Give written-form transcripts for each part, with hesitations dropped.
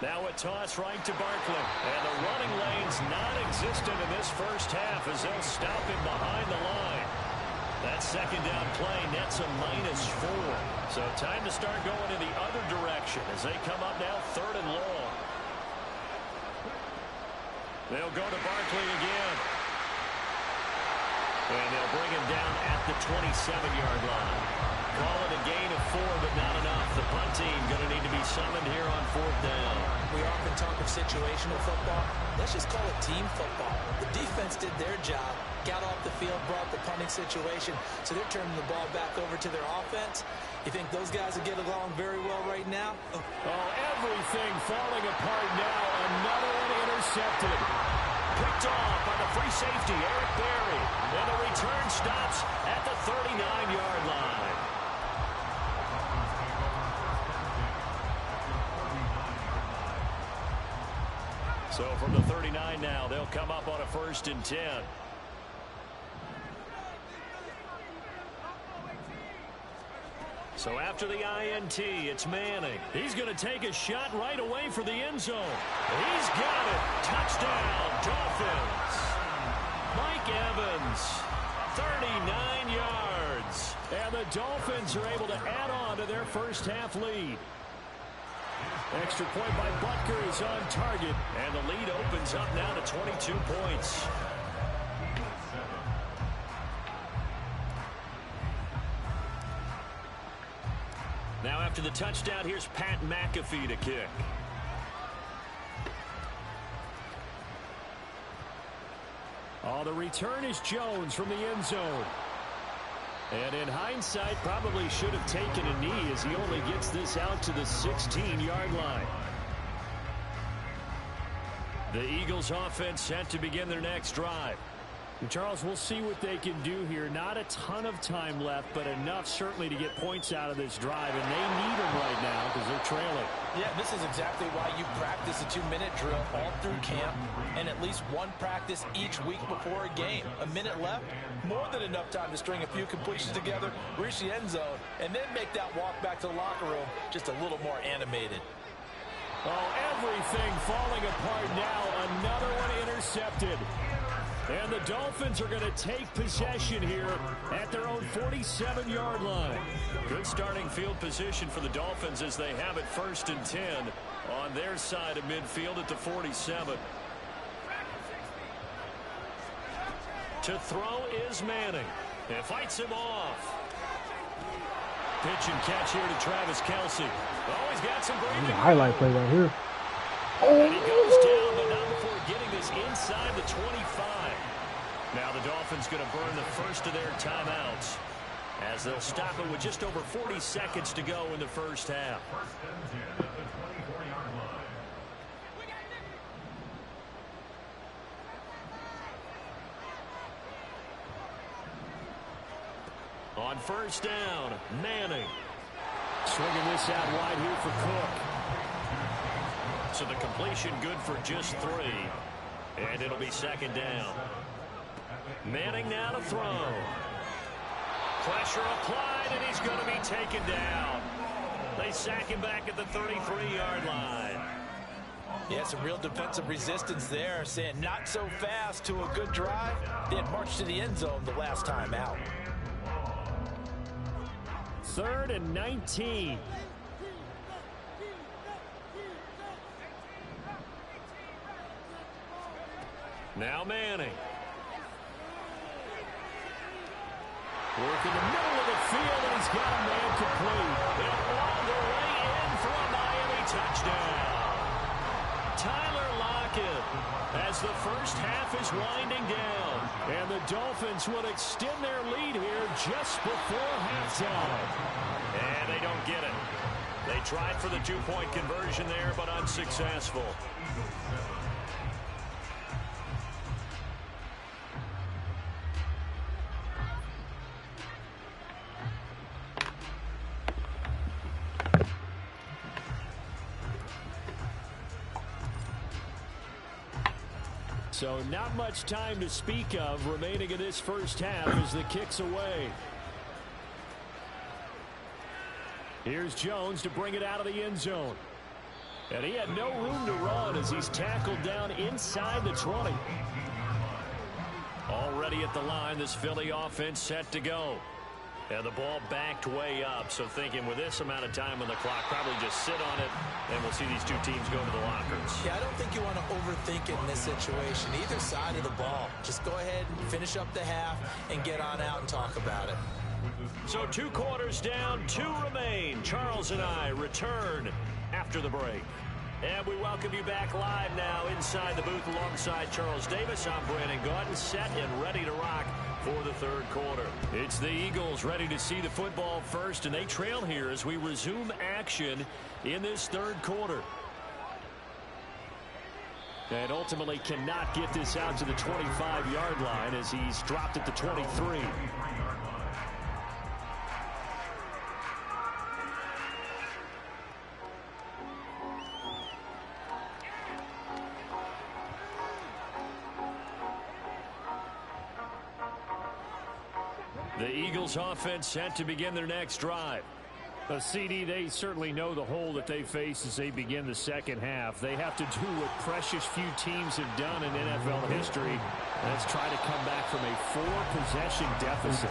Now a toss right to Barkley. And the running lane's non-existent in this first half as they'll stop him behind the line. That second down play nets a -4. So time to start going in the other direction as they come up now 3rd and long. They'll go to Barkley again. And they'll bring him down at the 27-yard line. Call it a gain of 4, but not enough. The punt team going to need to be summoned here on 4th down. We often talk of situational football. Let's just call it team football. The defense did their job, got off the field, brought the punting situation, so they're turning the ball back over to their offense. You think those guys will get along very well right now? Oh, everything falling apart now. Another one intercepted. Picked off by the free safety, Eric Berry. And the return stops at the 39-yard line. So from the 39 now, they'll come up on a 1st and 10. So after the INT, it's Manning. He's going to take a shot right away for the end zone. He's got it. Touchdown, Dolphins. Mike Evans, 39 yards. And the Dolphins are able to add on to their first half lead. Extra point by Butker is on target. And the lead opens up now to 22 points. Now after the touchdown, here's Pat McAfee to kick. Oh, the return is Jones from the end zone. And in hindsight, probably should have taken a knee as he only gets this out to the 16-yard line. The Eagles offense set to begin their next drive. And Charles, we'll see what they can do here. Not a ton of time left, but enough certainly to get points out of this drive. And they need them right now because they're trailing. Yeah, this is exactly why you practice a 2-minute drill all through camp and at least one practice each week before a game. A minute left, more than enough time to string a few completions together, reach the end zone, and then make that walk back to the locker room just a little more animated. Oh, everything falling apart now. Another one intercepted. And the Dolphins are going to take possession here at their own 47-yard line. Good starting field position for the Dolphins as they have it 1st and 10 on their side of midfield at the 47. To throw is Manning. And fights him off. Pitch and catch here to Travis Kelce. Oh, he's got some breathing. Highlight play right here. And he goes down, but not before getting this inside the 25. Now the Dolphins going to burn the first of their timeouts as they'll stop it with just over 40 seconds to go in the first half. On 1st down, Manning. Swinging this out wide here for Cook. So the completion good for just 3. And it'll be 2nd down. Manning now to throw. Pressure applied, and he's going to be taken down. They sack him back at the 33-yard line. Yeah, some real defensive resistance there, saying not so fast to a good drive. They had marched to the end zone the last time out. 3rd and 19. Now Manning. Working the middle of the field, and he's got a man complete. And all the way in for a Miami touchdown. Tyler Lockett as the first half is winding down. And the Dolphins will extend their lead here just before halftime. And they don't get it. They tried for the 2-point conversion there, but unsuccessful. So not much time to speak of remaining in this first half as the kick's away. Here's Jones to bring it out of the end zone. And he had no room to run as he's tackled down inside the 20. Already at the line, this Philly offense set to go. And the ball backed way up, so thinking with this amount of time on the clock, probably just sit on it, and we'll see these two teams go to the lockers. Yeah, I don't think you want to overthink it in this situation. Either side of the ball. Just go ahead and finish up the half and get on out and talk about it. So 2 quarters down, 2 remain. Charles and I return after the break. And we welcome you back live now inside the booth alongside Charles Davis. I'm Brandon Gaudin, set and ready to rock for the third quarter. It's the Eagles ready to see the football first, and they trail here as we resume action in this third quarter. And ultimately cannot get this out to the 25-yard line as he's dropped at the 23. The Eagles offense set to begin their next drive. CD, they certainly know the hole that they face as they begin the second half. They have to do what precious few teams have done in NFL history. Let's try to come back from a 4-possession deficit.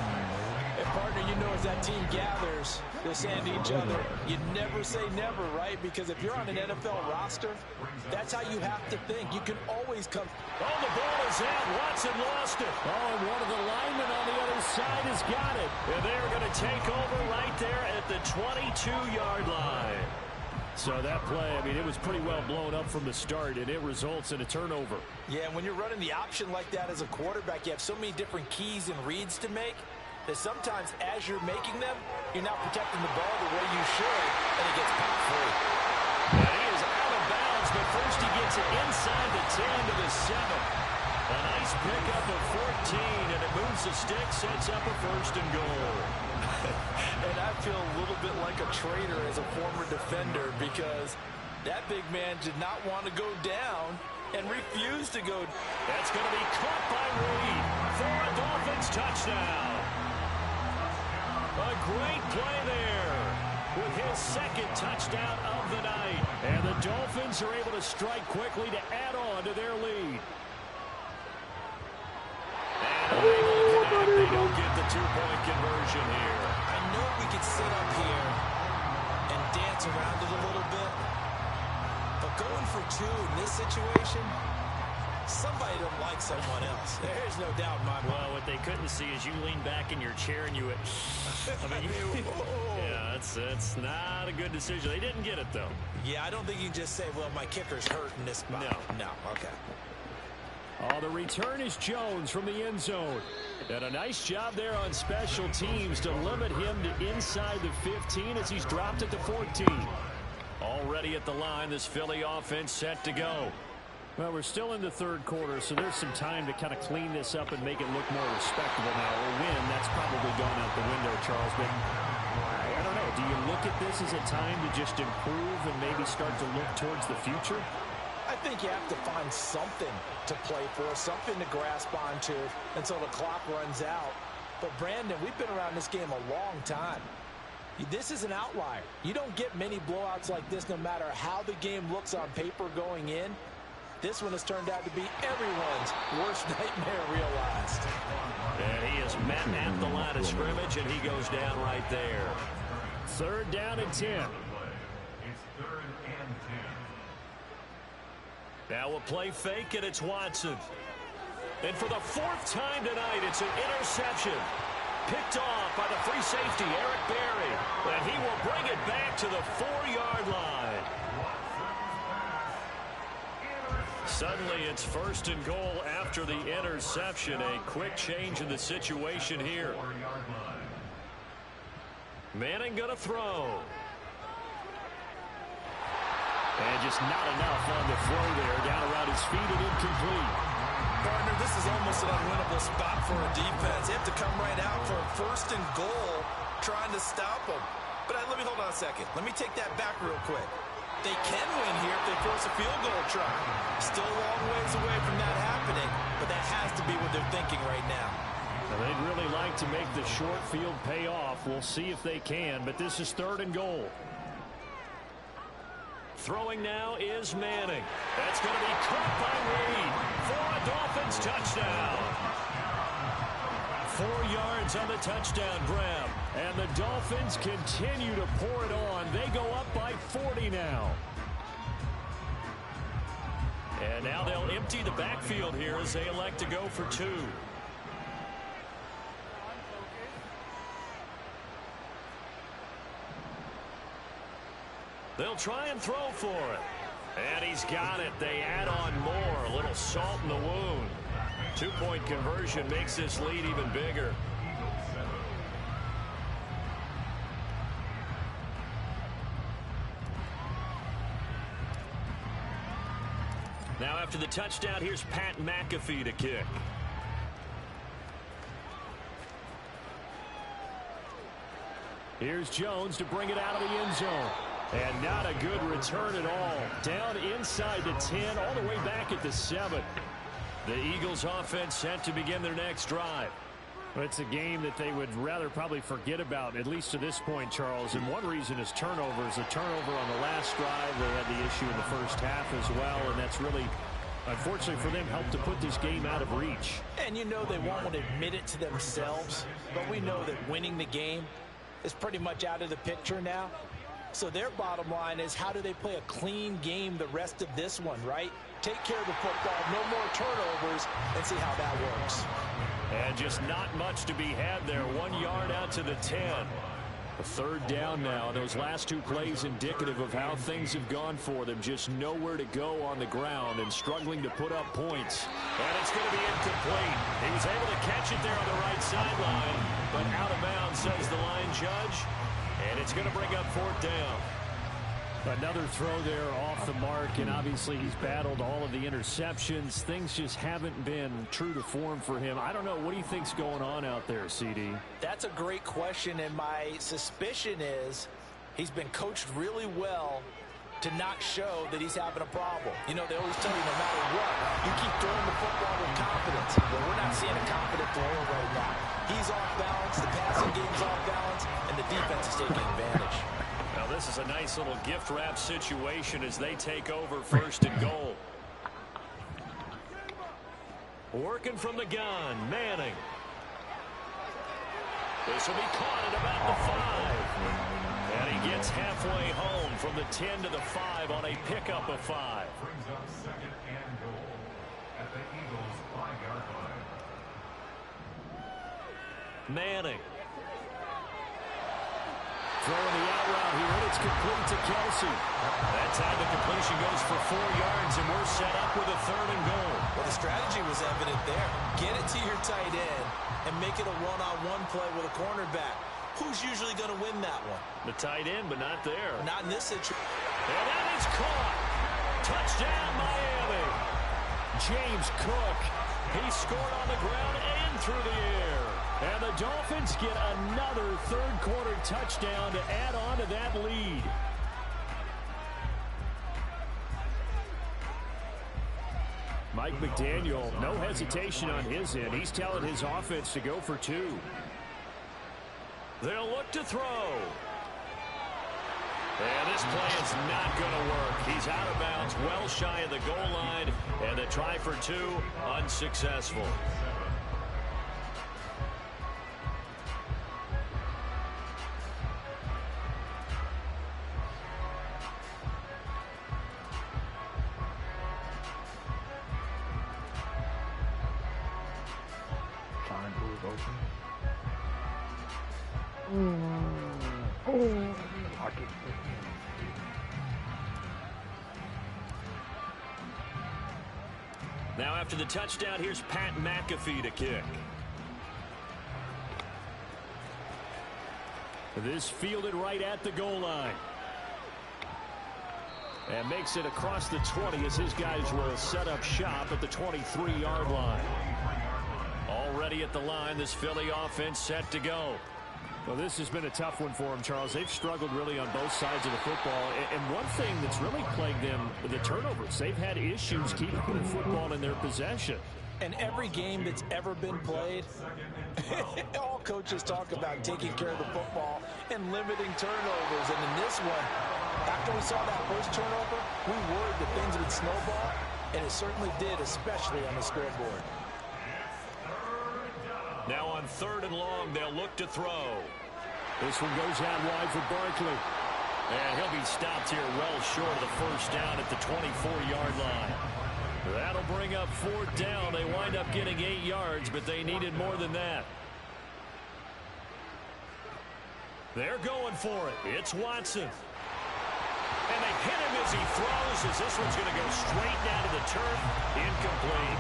And partner, you know, as that team gathers, they're saying to each other, you never say never, right? Because if you're on an NFL roster, that's how you have to think. You can always come. Oh, the ball is out. Watson lost it. Oh, and one of the linemen on the other side has got it. And they're going to take over right there at the 22-yard line. So that play, I mean, it was pretty well blown up from the start, and it results in a turnover. Yeah, and when you're running the option like that as a quarterback, you have so many different keys and reads to make that sometimes as you're making them, you're not protecting the ball the way you should, and it gets popped free. And he is out of bounds, but first he gets it inside the 10 to the 7. A nice pickup of 14, and it moves the stick, sets up a first and goal. And I feel a little bit like a traitor as a former defender because that big man did not want to go down and refused to go. That's going to be caught by Reed for a Dolphins touchdown. A great play there with his second touchdown of the night. And the Dolphins are able to strike quickly to add on to their lead. And they don't get the 2-point conversion here. I know we could sit up here and dance around it a little bit, but going for 2 in this situation, somebody don't like someone else. There's no doubt in my mind. Well, what they couldn't see is you lean back in your chair and you went, I mean, yeah, that's not a good decision. They didn't get it, though. Yeah, I don't think you can just say, well, my kicker's hurt in this spot. No, okay. Oh, the return is Jones from the end zone. And a nice job there on special teams to limit him to inside the 15 as he's dropped at the 14. Already at the line, this Philly offense set to go. Well, we're still in the third quarter, so there's some time to kind of clean this up and make it look more respectable now. A win, that's probably gone out the window, Charles. But I don't know. Do you look at this as a time to just improve and maybe start to look towards the future? I think you have to find something to play for, something to grasp onto until the clock runs out. But, Brandon, we've been around this game a long time. This is an outlier. You don't get many blowouts like this no matter how the game looks on paper going in. This one has turned out to be everyone's worst nightmare realized. And he is met at the line of scrimmage, and he goes down right there. Third down and 10. Now a play fake, and it's Watson. And for the 4th time tonight, it's an interception. Picked off by the free safety, Eric Berry. And he will bring it back to the 4-yard line. Suddenly, it's 1st and goal after the interception. A quick change in the situation here. Manning going to throw. And just not enough on the throw there. Down around his feet and incomplete. Partner, this is almost an unwinnable spot for a defense. They have to come right out for a 1st and goal trying to stop them. But let me hold on a second. Let me take that back real quick. They can win here if they force a field goal try. Still a long ways away from that happening, but that has to be what they're thinking right now. Well, they'd really like to make the short field pay off. We'll see if they can, but this is 3rd and goal. Throwing now is Manning. That's going to be caught by Reed for a Dolphins touchdown. 4 yards on the touchdown grab. And the Dolphins continue to pour it on. They go up by 40 now. And now they'll empty the backfield here as they elect to go for 2. They'll try and throw for it. And he's got it. They add on more. A little salt in the wound. 2-point conversion makes this lead even bigger. Now after the touchdown, here's Pat McAfee to kick. Here's Jones to bring it out of the end zone. And not a good return at all. Down inside the 10, all the way back at the 7. The Eagles offense set to begin their next drive. Well, it's a game that they would rather probably forget about, at least to this point, Charles. And one reason is turnovers. A turnover on the last drive. They had the issue in the first half as well. And that's really, unfortunately for them, helped to put this game out of reach. And you know they won't admit it to themselves. But we know that winning the game is pretty much out of the picture now. So their bottom line is, how do they play a clean game the rest of this one, right? Take care of the football, no more turnovers, and see how that works. And just not much to be had there. 1 yard out to the 10. A third down now. Those last 2 plays indicative of how things have gone for them. Just nowhere to go on the ground and struggling to put up points. And it's going to be incomplete. He was able to catch it there on the right sideline, but out of bounds, says the line judge. And it's going to bring up 4th down. Another throw there off the mark, and obviously he's battled all of the interceptions. Things just haven't been true to form for him. I don't know. What do you think's going on out there, CD? That's a great question, and my suspicion is he's been coached really well to not show that he's having a problem. You know, they always tell you no matter what, you keep throwing the football with confidence. But we're not seeing a confident thrower right now. He's off balance, the passing game's off balance, and the defense is taking advantage. Now this is a nice little gift wrap situation as they take over 1st and goal. Working from the gun, Manning. This will be caught at about the 5. And he gets halfway home from the 10 to the 5 on a pickup of 5. Brings up 2nd and goal at the Eagles' 5-yard line. Manning. Throwing the out route here, and it's complete to Kelsey. That time the completion goes for 4 yards, and we're set up with a 3rd and goal. Well, the strategy was evident there. Get it to your tight end and make it a one-on-one play with a cornerback. Who's usually going to win that one? The tight end, but not there. Not in this situation. And that is caught. Touchdown, Miami. James Cook. He scored on the ground and through the air. And the Dolphins get another 3rd quarter touchdown to add on to that lead. Mike McDaniel, no hesitation on his end. He's telling his offense to go for 2. They'll look to throw. And this play is not going to work. He's out of bounds, well shy of the goal line. And the try for 2, unsuccessful. Now after the touchdown, here's Pat McAfee to kick. This fielded right at the goal line. And makes it across the 20 as his guys will set up shop at the 23-yard line. Already at the line, this Philly offense set to go. Well, this has been a tough one for them, Charles. They've struggled really on both sides of the football. And one thing that's really plagued them, the turnovers. They've had issues keeping the football in their possession. And every game that's ever been played, all coaches talk about taking care of the football and limiting turnovers. And in this one, After we saw that first turnover, we worried that things would snowball, and it certainly did, especially on the scoreboard. Now on 3rd and long, they'll look to throw. This one goes out wide for Barkley. And he'll be stopped here well short of the first down at the 24-yard line. That'll bring up 4th down. They wind up getting 8 yards, but they needed more than that. They're going for it. It's Watson. And they hit him as he throws, as this one's going to go straight down to the turf. Incomplete.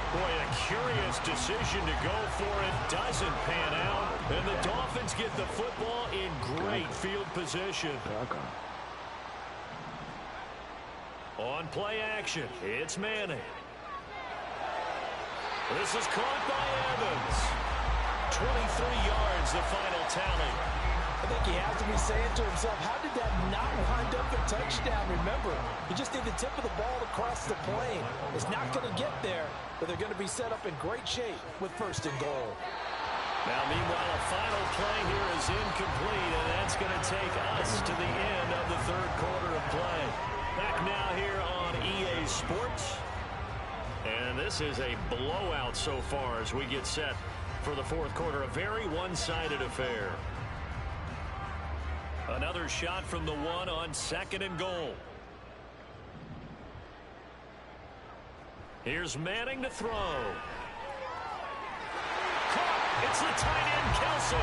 Boy, a curious decision to go for it. Doesn't pan out. And the Dolphins get the football in great field position. On play action, it's Manning. This is caught by Evans. 23 yards, the final tally. I think he has to be saying to himself, how did that not wind up a touchdown? Remember, you just need the tip of the ball to cross the plane. It's not going to get there, but they're going to be set up in great shape with 1st and goal. Now, meanwhile, a final play here is incomplete, and that's going to take us to the end of the 3rd quarter of play. Back now here on EA Sports. And this is a blowout so far as we get set for the 4th quarter. A very one-sided affair. Another shot from the 1 on 2nd and goal. Here's Manning to throw. Caught. It's the tight end, Kelsey,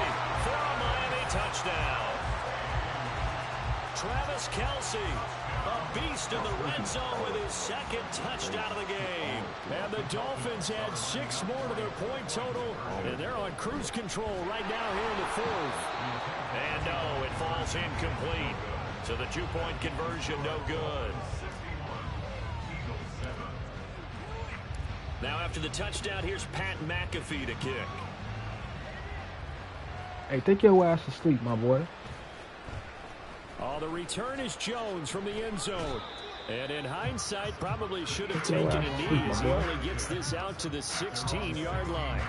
for a Miami touchdown. Travis Kelsey, a beast in the red zone with his 2nd touchdown of the game. And the Dolphins add 6 more to their point total, and they're on cruise control right now here in the 4th. And no, it falls incomplete. So the 2-point conversion, no good. Now after the touchdown, here's Pat McAfee to kick. Hey, take your ass to sleep, my boy. Oh, the return is Jones from the end zone. And in hindsight, probably should have taken a knee as he only gets this out to the 16-yard line.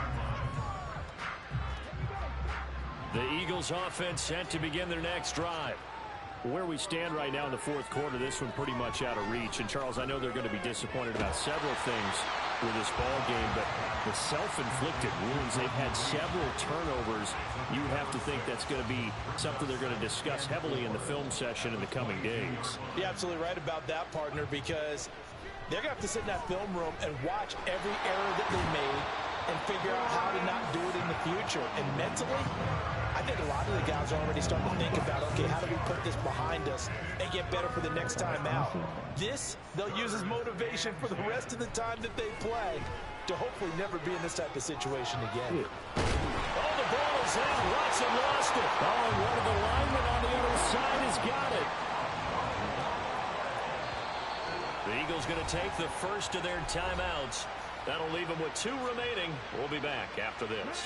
The Eagles offense set to begin their next drive. Where we stand right now in the 4th quarter, this one pretty much out of reach. And, Charles, I know they're going to be disappointed about several things with this ball game, but the self-inflicted wounds, they've had several turnovers. You have to think that's going to be something they're going to discuss heavily in the film session in the coming days. You're absolutely right about that, partner, because they're going to have to sit in that film room and watch every error that they made and figure out how to not do it in the future. And mentally, I think a lot of the guys are already starting to think about, okay, how do we put this behind us and get better for the next time out? This, they'll use as motivation for the rest of the time that they play to hopefully never be in this type of situation again. Oh, the ball is out. Watson lost it. Oh, and one of the linemen on the other side has got it. The Eagles going to take the first of their timeouts. That'll leave them with 2 remaining. We'll be back after this.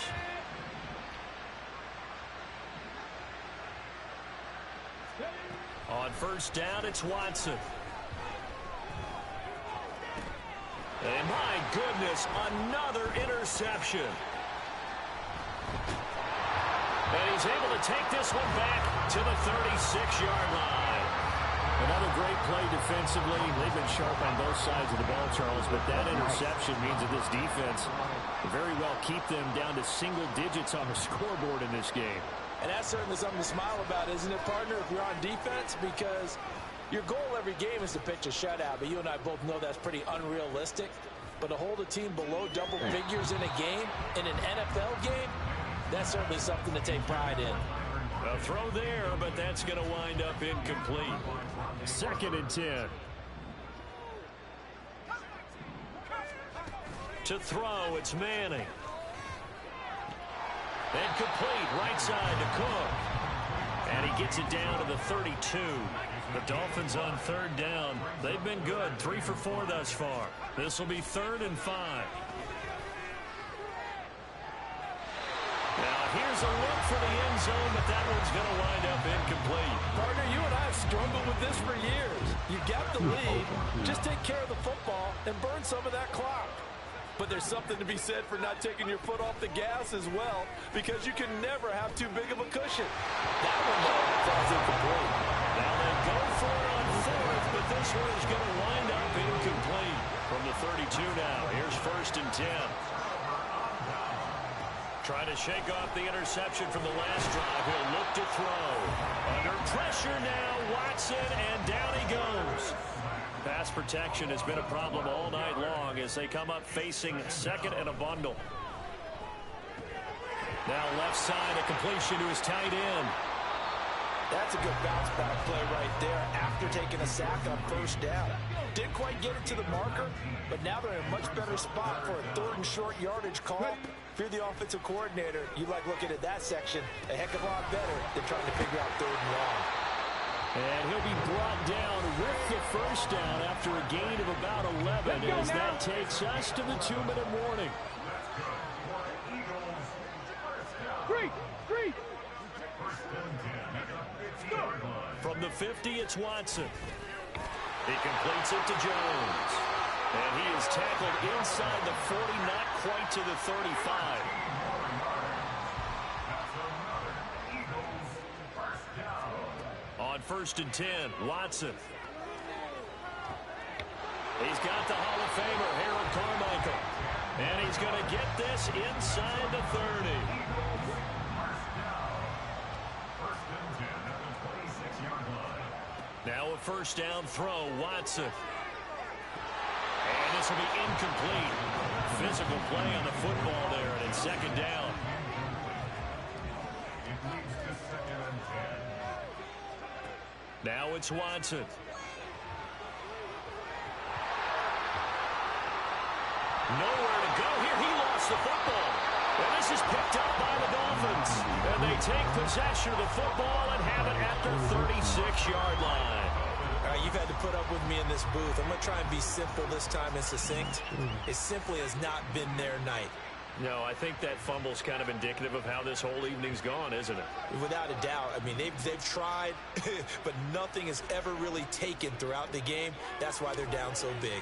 On 1st down, it's Watson. And my goodness, another interception. And he's able to take this one back to the 36-yard line. Another great play defensively. They've been sharp on both sides of the ball, Charles, but that interception means that this defense will very well keep them down to single digits on the scoreboard in this game. And that's certainly something to smile about, isn't it, partner, if you're on defense? Because your goal every game is to pitch a shutout, but you and I both know that's pretty unrealistic. But to hold a team below double figures in a game, in an NFL game, that's certainly something to take pride in. A throw there, but that's going to wind up incomplete. 2nd and 10. To throw, it's Manning. And complete, right side to Cook. And he gets it down to the 32. The Dolphins on 3rd down. They've been good, 3 for 4 thus far. This will be 3rd and 5. Now here's a look for the end zone, but that one's going to wind up incomplete. Partner, you and I have struggled with this for years. You got the lead, just take care of the football and burn some of that clock. But there's something to be said for not taking your foot off the gas as well, because you can never have too big of a cushion. That one falls incomplete. Now they go one is going to wind up incomplete. From the 32 now, here's 1st and 10. Trying to shake off the interception from the last drive. He'll look to throw. Under pressure now, Watson, and down he goes. Pass protection has been a problem all night long as they come up facing 2nd and a bundle. Now left side, a completion to his tight end. That's a good bounce back play right there after taking a sack on 1st down. Didn't quite get it to the marker, but now they're in a much better spot for a 3rd and short yardage call. If you're the offensive coordinator, you like looking at that section a heck of a lot better than trying to figure out 3rd and long. And he'll be brought down with the 1st down after a gain of about 11 as that takes us to the 2-minute warning. From the 50, it's Watson. He completes it to Jones. And he is tackled inside the 40, not quite to the 35. On 1st and 10, Watson. He's got the Hall of Famer, Harold Carmichael. And he's going to get this inside the 30. Now a 1st down throw, Watson. And this will be incomplete. Physical play on the football there, and it's 2nd down. Now it's Watson. Nowhere to go here. He lost the football. And this is picked up by the Dolphins. And they take possession of the football and have it at their 36-yard line. All right, you've had to put up with me in this booth. I'm going to try and be simple this time and succinct. It simply has not been their night. No, I think that fumble's kind of indicative of how this whole evening's gone, isn't it? Without a doubt. I mean, they've tried, but nothing has ever really taken throughout the game. That's why they're down so big.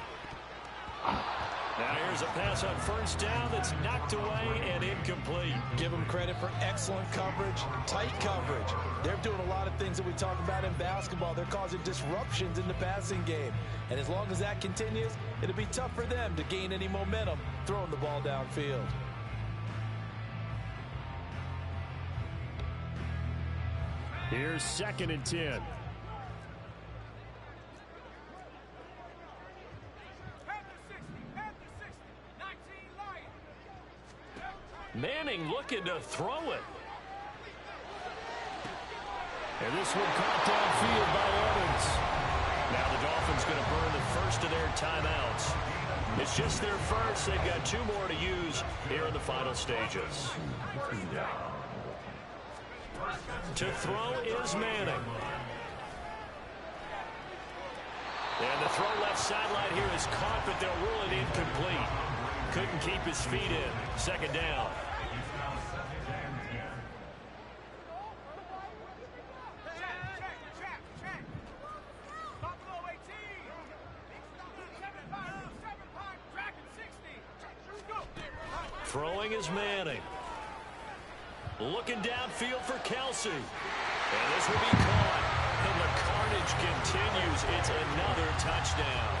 Now here's a pass on 1st down that's knocked away and incomplete. Give them credit for excellent coverage, tight coverage. They're doing a lot of things that we talk about in basketball. They're causing disruptions in the passing game. And as long as that continues, it'll be tough for them to gain any momentum throwing the ball downfield. Here's 2nd and 10. Manning looking to throw it. And this one caught downfield by Evans. Now the Dolphins going to burn the 1st of their timeouts. It's just their 1st. They've got 2 more to use here in the final stages. To throw is Manning. And the throw left sideline here is caught, but they'll rule it incomplete. Couldn't keep his feet in. 2nd down. Throwing is Manning. Looking downfield for Kelsey. And this will be caught. And the carnage continues. It's another touchdown.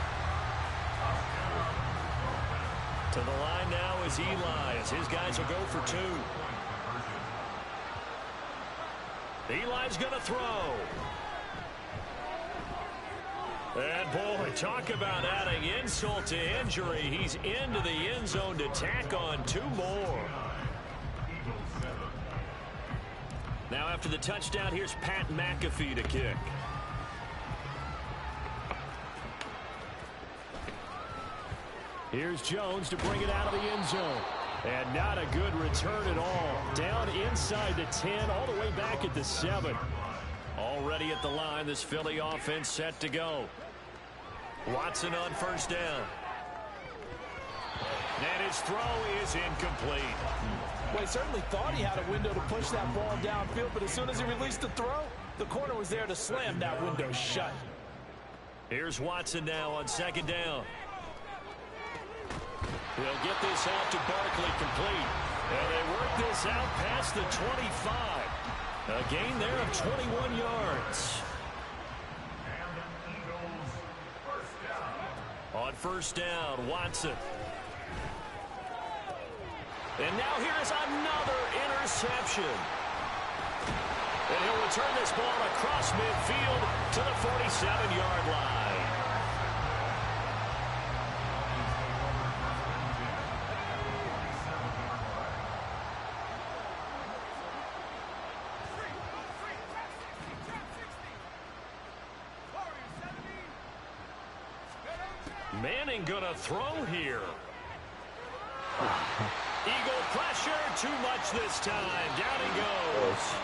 To the line now is Eli, as his guys will go for 2. Eli's going to throw. And boy, talk about adding insult to injury. He's into the end zone to tack on 2 more. Now after the touchdown, here's Pat McAfee to kick. Here's Jones to bring it out of the end zone. And not a good return at all. Down inside the 10, all the way back at the 7. Already at the line, this Philly offense set to go. Watson on 1st down. And his throw is incomplete. Well, he certainly thought he had a window to push that ball downfield, but as soon as he released the throw, the corner was there to slam that window shut. Here's Watson now on 2nd down. He'll get this out to Barkley complete. And they work this out past the 25. A gain there of 21 yards. And the Eagles first down. Watson. And now here's another interception. And he'll return this ball across midfield to the 47-yard line. Manning gonna throw here. Eagle pressure, too much this time. Down he goes.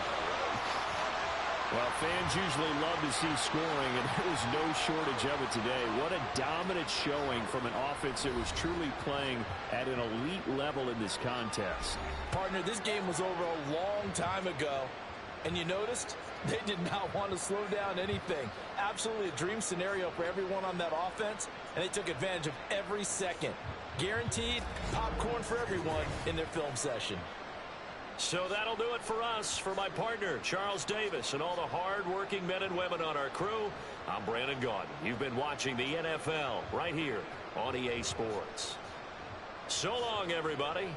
Well, fans usually love to see scoring, and there was no shortage of it today. What a dominant showing from an offense that was truly playing at an elite level in this contest. Partner, this game was over a long time ago, and you noticed they did not want to slow down anything. Absolutely a dream scenario for everyone on that offense, and they took advantage of every second. Guaranteed popcorn for everyone in their film session. So that'll do it for us. For my partner, Charles Davis, and all the hard-working men and women on our crew, I'm Brandon Gaudin. You've been watching the NFL right here on EA Sports. So long, everybody.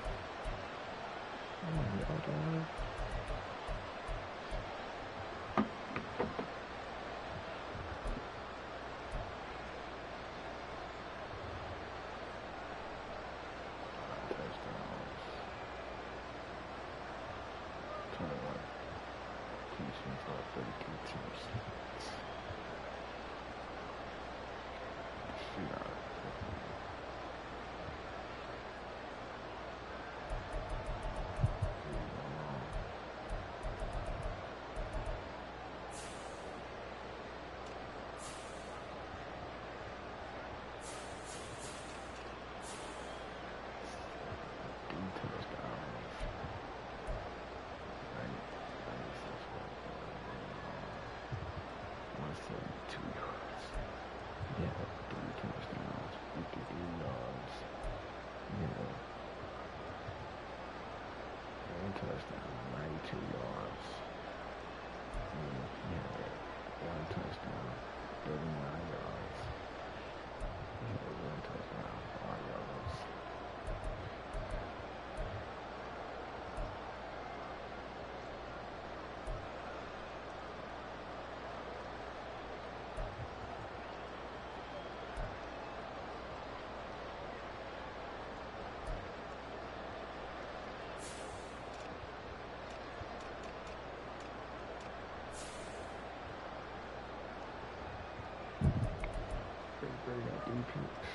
Everybody got 3 picks.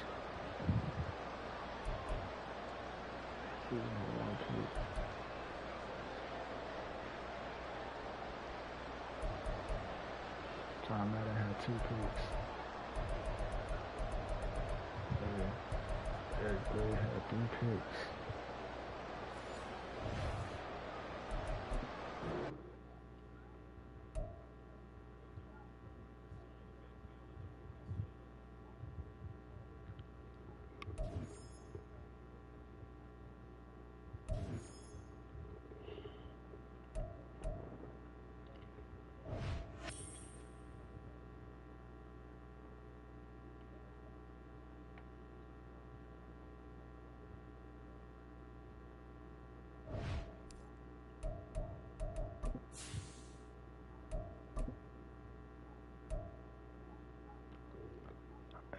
Here's my 1 pick. Tom Madden had 2 picks. Eric Gray had 3 picks.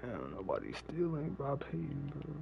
Damn, nobody still ain't Bob Payton, bro.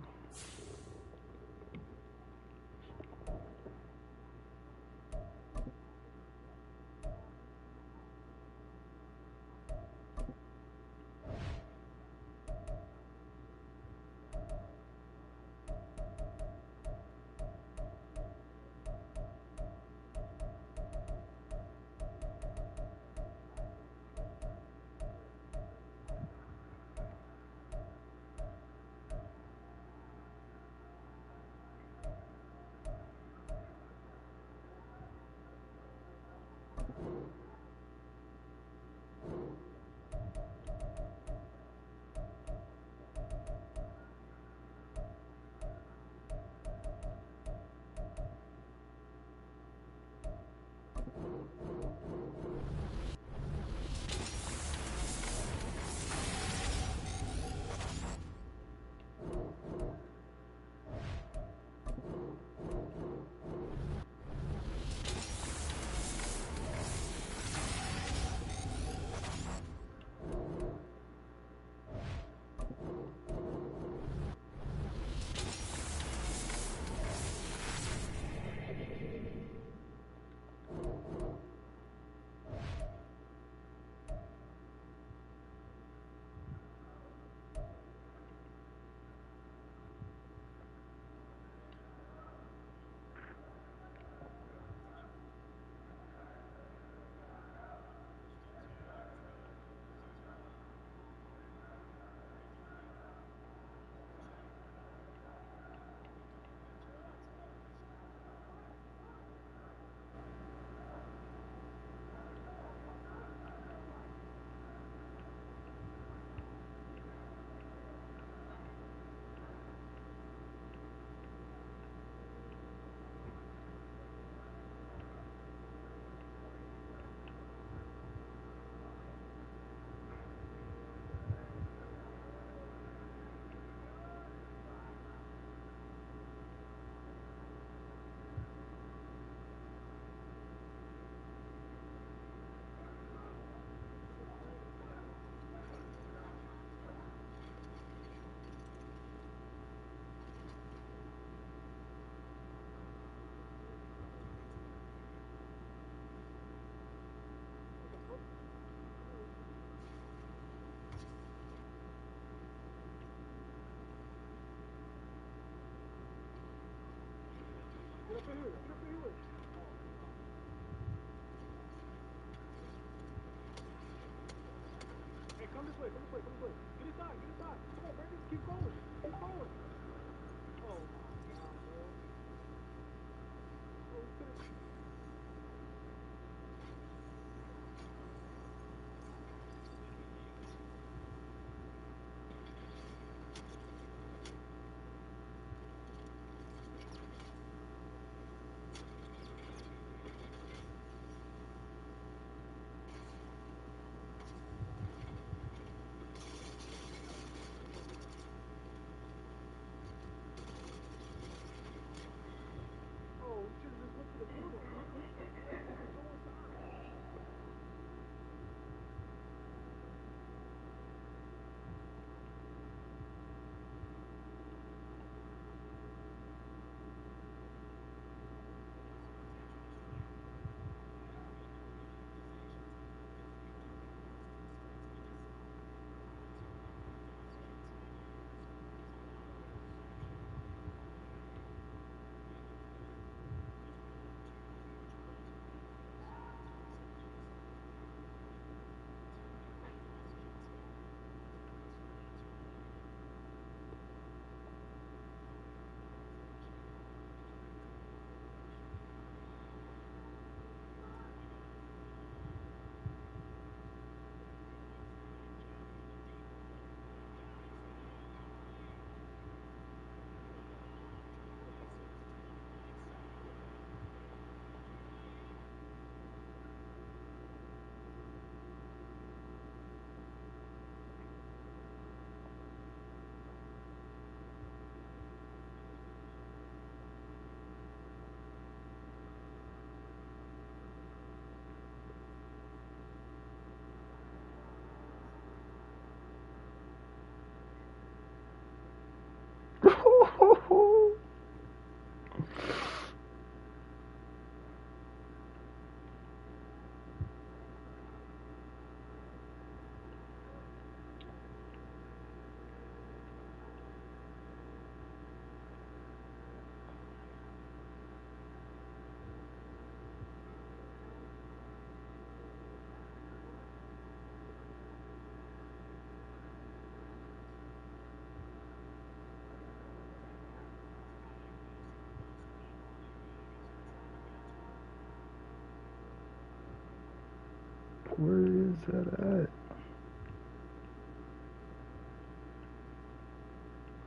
Where is that at?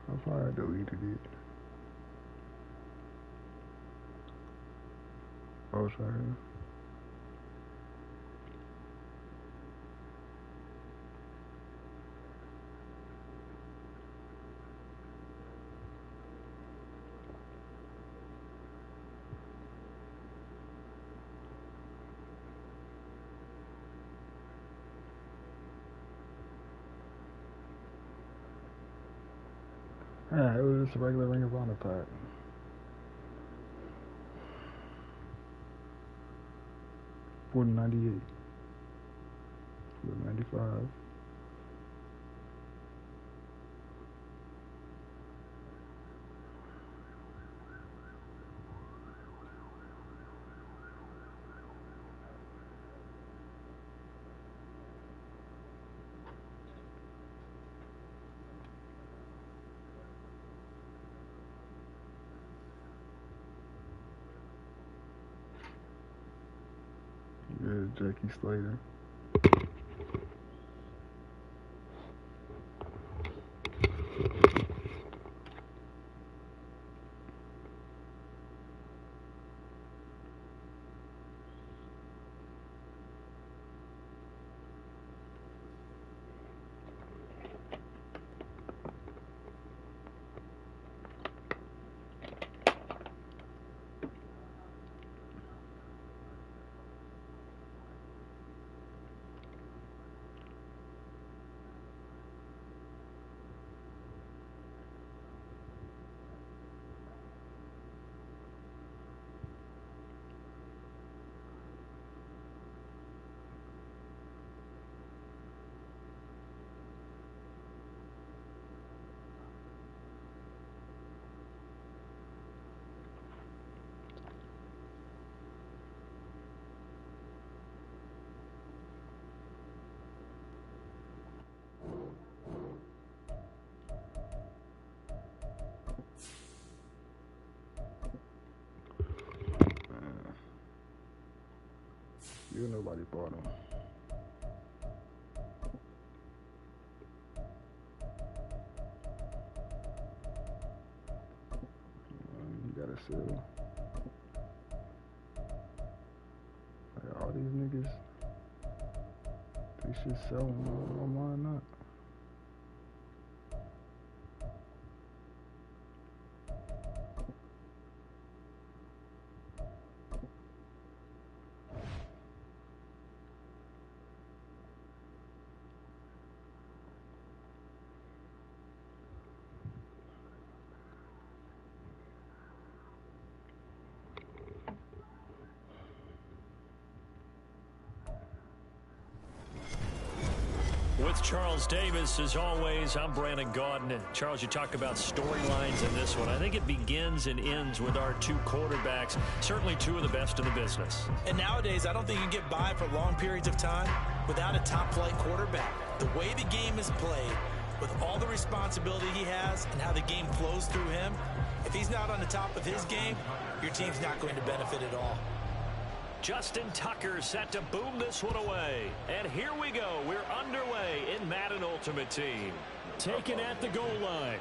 I probably deleted it. Oh, it's right here. Yeah, it was just a regular Ring of Honor pack. $4.98. $4.95. Yeah, Jackie Slater. Still nobody bought him. You gotta sell. Like all these niggas, they should sell them. Why not? With Charles Davis, as always, I'm Brandon Gaudin. And Charles, you talk about storylines in this one. I think it begins and ends with our two quarterbacks, certainly two of the best in the business. And nowadays, I don't think you can get by for long periods of time without a top-flight quarterback. The way the game is played, with all the responsibility he has and how the game flows through him, if he's not on the top of his game, your team's not going to benefit at all. Justin Tucker set to boom this one away. And here we go. We're underway in Madden Ultimate Team. Taken at the goal line.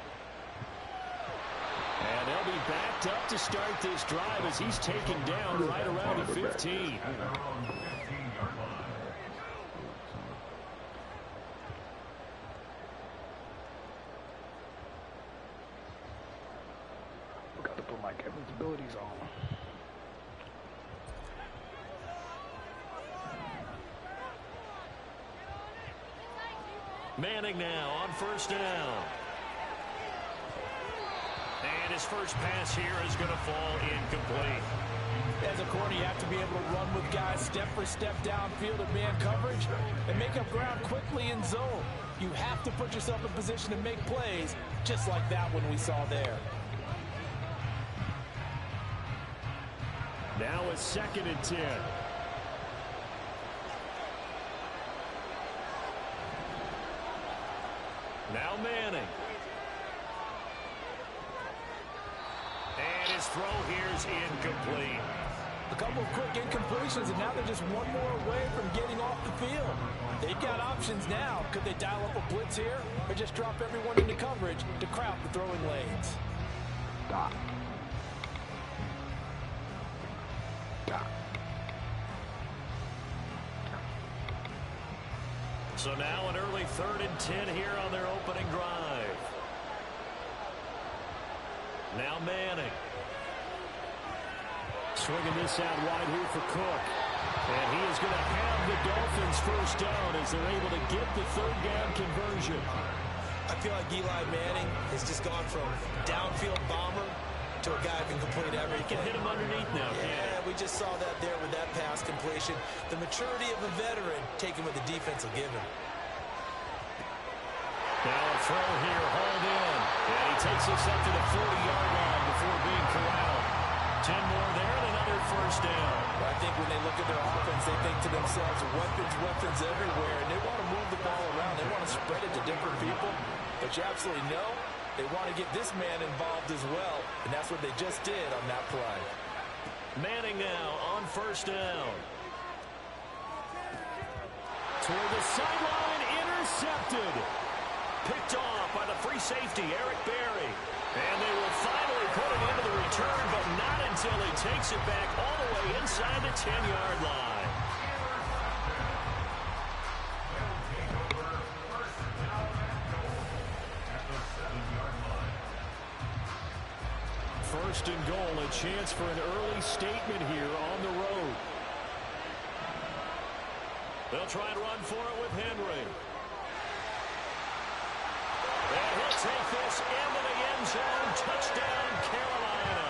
And they'll be backed up to start this drive as he's taken down right around the 15. Got to put my capabilities on. Manning now on first down. And his first pass here is going to fall incomplete. As a corner, you have to be able to run with guys step for step downfield at man coverage and make up ground quickly in zone. You have to put yourself in position to make plays, just like that one we saw there. Now a 2nd and 10. Now Manning. And his throw here is incomplete. A couple of quick incompletions, and now they're just one more away from getting off the field. They've got options now. Could they dial up a blitz here or just drop everyone into coverage to crowd the throwing lanes? Stop. Stop. So now an early 3rd and 10 here on their opening drive. Now Manning. Swinging this out wide here for Cook. And he is going to have the Dolphins first down as they're able to get the 3rd down conversion. I feel like Eli Manning has just gone from downfield bomber to a guy who can complete everything. He can hit him underneath now. Yeah, we just saw that there with that pass completion. The maturity of a veteran taken with the defense will give him. Now a throw here, hauled in. And he takes us up to the 40-yard line before being corralled. 10 more there and another first down. I think when they look at their offense, they think to themselves, weapons everywhere, and they want to move the ball around. They want to spread it to different people. But you absolutely know they want to get this man involved as well, and that's what they just did on that play. Manning now on first down. Toward the sideline, intercepted. Picked off by the free safety, Eric Berry. And they will finally put it into the return, but not until he takes it back all the way inside the 10-yard line. First and goal, a chance for an early statement here on the road. They'll try and run for it with Henry. And he'll take this into the end zone. Touchdown, Carolina.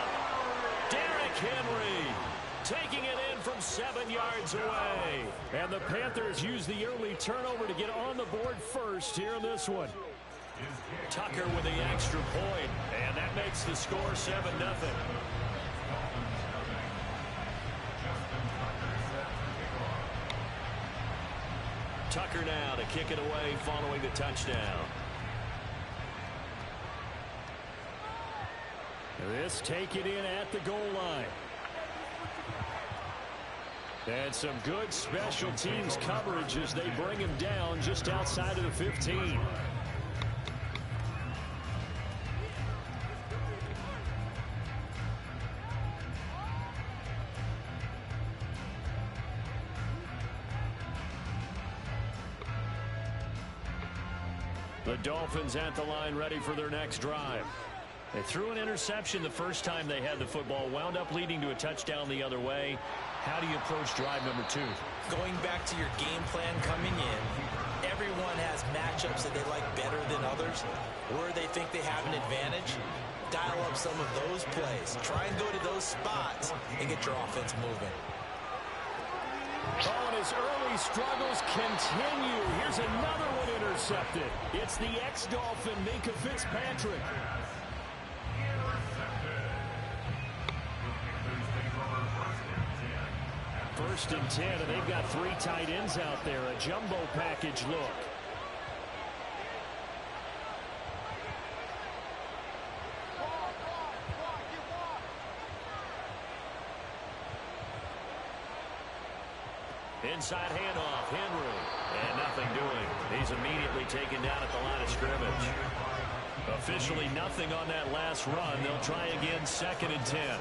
Derrick Henry taking it in from 7 yards away. And the Panthers use the early turnover to get on the board first here in this one. Tucker with the extra point, and that makes the score 7-0. Tucker now to kick it away following the touchdown. This taken in at the goal line. And some good special teams coverage as they bring him down just outside of the 15. The Dolphins at the line ready for their next drive. They threw an interception the first time they had the football, wound up leading to a touchdown the other way. How do you approach drive number 2? Going back to your game plan coming in, everyone has matchups that they like better than others, where they think they have an advantage. Dial up some of those plays. Try and go to those spots and get your offense moving. Oh, and his early struggles continue. Here's another one intercepted. It's the ex-Dolphin, Minkah Fitzpatrick. First and 10, and they've got 3 tight ends out there. A jumbo package look. Inside handoff, Henry. And nothing doing. He's immediately taken down at the line of scrimmage. Officially nothing on that last run. They'll try again, 2nd and 10.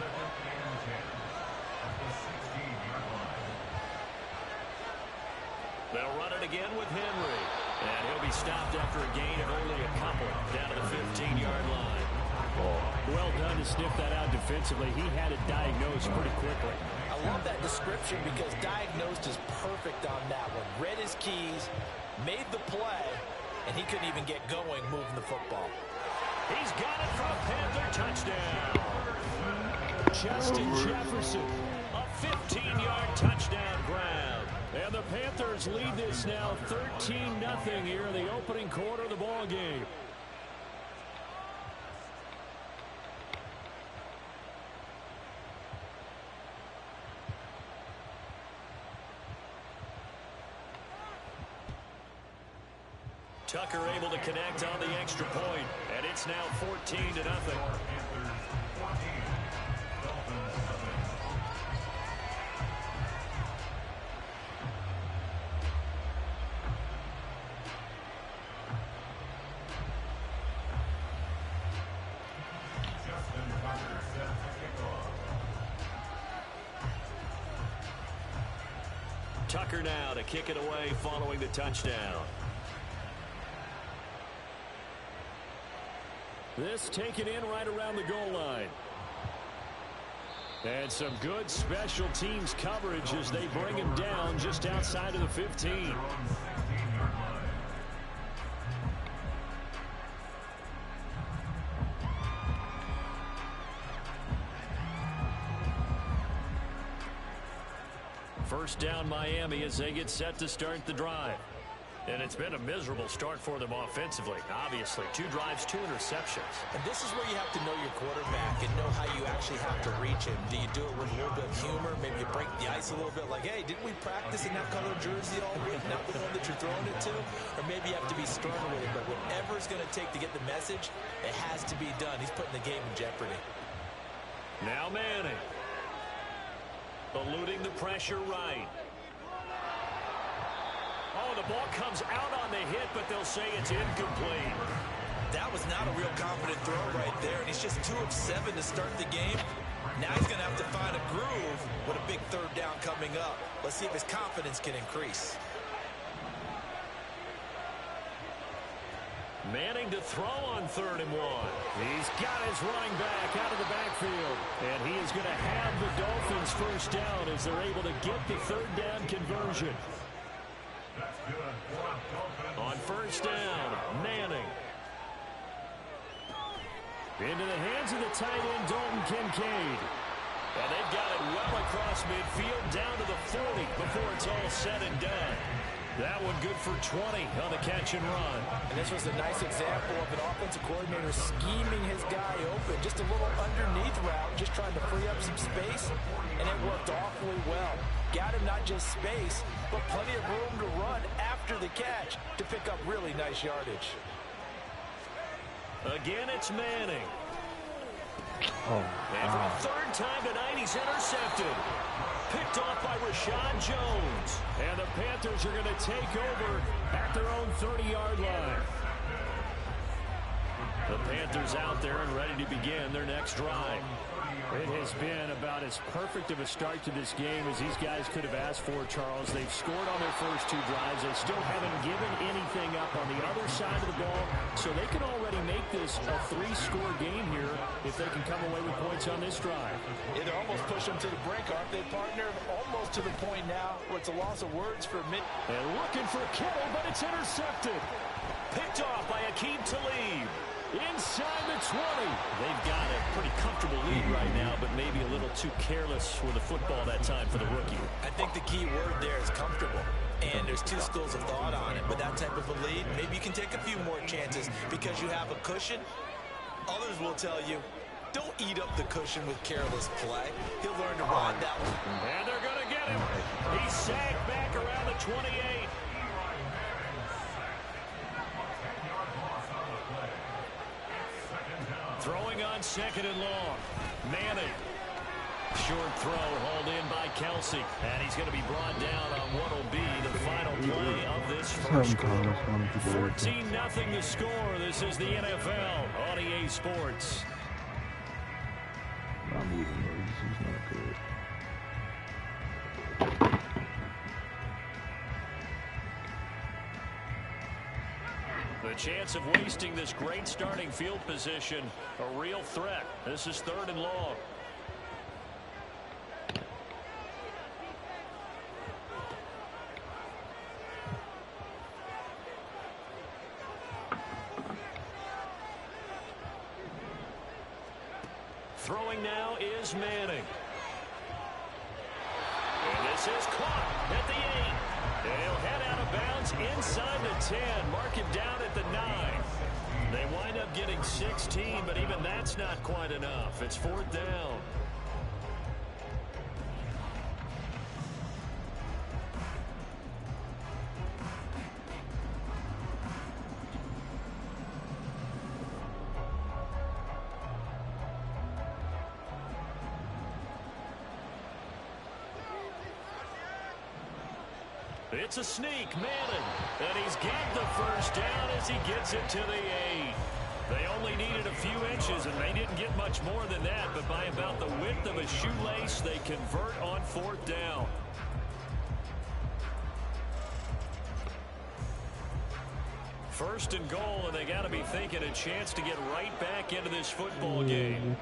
They'll run it again with Henry. And he'll be stopped after a gain of only a couple down to the 15-yard line. Well done to sniff that out defensively. He had it diagnosed pretty quickly. I love that description because diagnosed is perfect on that one. Read his keys, made the play, and he couldn't even get going moving the football. He's got it for a Panther touchdown. Justin Jefferson, a 15-yard touchdown grab. And the Panthers lead this now 13-0 here in the opening quarter of the ball game. Tucker able to connect on the extra point, and it's now 14-0. Tucker now to kick it away following the touchdown. This taken in right around the goal line. And some good special teams coverage as they bring him down just outside of the 15. First down Miami as they get set to start the drive. And it's been a miserable start for them offensively. Obviously, 2 drives, 2 interceptions. And this is where you have to know your quarterback and know how you actually have to reach him. Do you do it with a little bit of humor? Maybe you break the ice a little bit like, hey, didn't we practice in that color jersey all week? Not the one that you're throwing it to? Or maybe you have to be sterner with it. But whatever it's going to take to get the message, it has to be done. He's putting the game in jeopardy. Now Manning. Eluding the pressure right. Oh, the ball comes out on the hit, but they'll say it's incomplete. That was not a real confident throw right there, and he's just 2 of 7 to start the game. Now he's going to have to find a groove with a big 3rd down coming up. Let's see if his confidence can increase. Manning to throw on 3rd and 1. He's got his running back out of the backfield. And he is going to have the Dolphins first down as they're able to get the 3rd down conversion. On first down, Manning. Into the hands of the tight end, Dalton Kincaid. And they've got it well across midfield, down to the 40 before it's all said and done. That one good for 20 on the catch and run. And this was a nice example of an offensive coordinator scheming his guy open. Just a little underneath route, just trying to free up some space, and it worked awfully well. Got him not just space, but plenty of room to run after the catch to pick up really nice yardage. Again, it's Manning. And for a third time tonight, he's intercepted. Picked off by Rashad Jones. And the Panthers are going to take over at their own 30-yard line. The Panthers out there and ready to begin their next drive. It has been about as perfect of a start to this game as these guys could have asked for, Charles. They've scored on their first two drives. They still haven't given anything up on the other side of the ball, so they can already make this a 3-score game here if they can come away with points on this drive. Yeah, they're almost pushing them to the brink, aren't they, partner? Almost to the point now where it's a loss of words for a minute. And looking for Kittle, but it's intercepted. Picked off by Akeem Talib. Inside the 20. They've got a pretty comfortable lead right now, but maybe a little too careless with the football that time for the rookie. I think the key word there is comfortable. And there's two schools of thought on it. But that type of a lead, maybe you can take a few more chances because you have a cushion. Others will tell you, don't eat up the cushion with careless play. He'll learn to ride that one. And they're going to get him. He's sagged back around the 28. Throwing on second and long. Manning. Short throw hauled in by Kelsey. And he's going to be brought down on what will be the final play of this first quarter. 14-0 the score. This is the NFL on EA Sports. I'm moving, bro. This is not good. The chance of wasting this great starting field position, a real threat. This is third and long. Throwing now is Manning. And this is caught at the 8. And he'll head out of bounds inside the 10. Mark him down at the 9. They wind up getting 16, but even that's not quite enough. It's fourth down. It's a sneak, Madden, and he's got the first down as he gets it to the 8. They only needed a few inches, and they didn't get much more than that, but by about the width of a shoelace, they convert on fourth down. First and goal, and they got to be thinking a chance to get right back into this football game.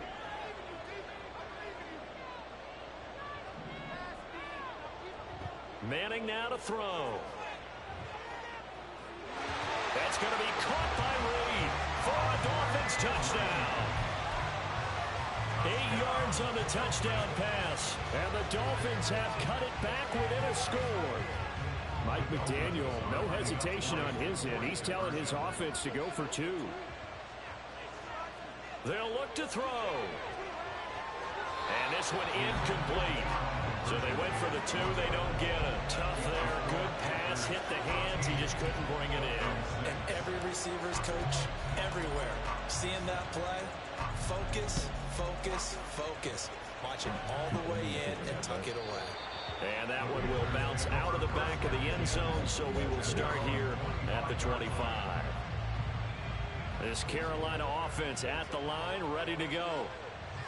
Manning now to throw. That's going to be caught by Reed for a Dolphins touchdown. 8 yards on the touchdown pass. And the Dolphins have cut it back within a score. Mike McDaniel, no hesitation on his end. He's telling his offense to go for 2. They'll look to throw. And this one incomplete. So they went for the 2. They don't get it. Tough there. Good pass. Hit the hands. He just couldn't bring it in. And every receiver's coach everywhere. Seeing that play, focus, focus, focus. Watch him all the way in and tuck it away. And that one will bounce out of the back of the end zone, so we will start here at the 25. This Carolina offense at the line, ready to go.